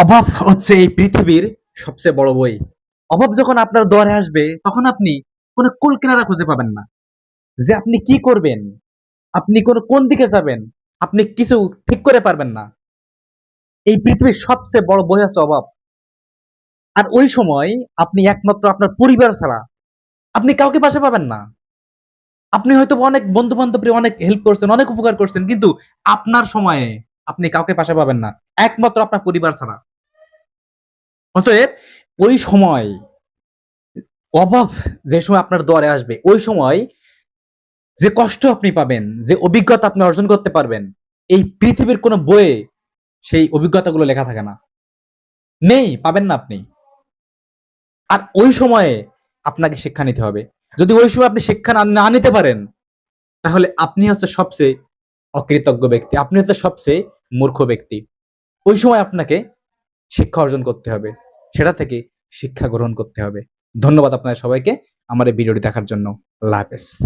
অভাব হচ্ছে এই পৃথিবীর সবচেয়ে বড় বই। অভাব যখন আপনার দুয়ারে আসবে তখন আপনি কোনো কুল কিনারা খুঁজে পাবেন না। যে আপনি কি করবেন? আপনি কোন দিকে যাবেন? আপনি কিছু ঠিক করে পারবেন না। এই পৃথিবীর সবচেয়ে বড় বই হচ্ছে অভাব। আর ওই সময় আপনি একমাত্র আপনার পরিবার ছাড়া আপনি কাউকে পাশে পাবেন না। আপনি হয়তো অনেক বন্ধু-বান্ধবের অনেক হেল্প করছেন, অনেক উপকার করছেন। কিন্তু আপনার সময়ে আপনি কাউকে পাশে পাবেন না। একমাত্র আপনার পরিবার ছাড়া। অতএব ওই সময় অভাব যে সময় আপনার দুয়ারে আসবে, ওই সময় যে কষ্ট আপনি পাবেন, যে অভিজ্ঞতা আপনি অর্জন করতে পারবেন, এই পৃথিবীর কোন বইয়ে সেই অভিজ্ঞতাগুলো লেখা থাকে না। নেই, পাবেন না আপনি। আর ওই সময়ে আপনাকে শিক্ষা নিতে হবে। যদি ওই সময় আপনি শিক্ষা না নিতে পারেন, তাহলে আপনি হচ্ছে সবচেয়ে অকৃতজ্ঞ ব্যক্তি। আপনি হচ্ছে সবচেয়ে মূর্খ ব্যক্তি। ওই সময় আপনাকে শিক্ষা অর্জন করতে হবে। সেটা থেকে শিক্ষা গ্রহণ করতে হবে। ধন্যবাদ আপনাদের সবাইকে আমার এই ভিডিওটি দেখার জন্য। আল্লাহ হাফেজ।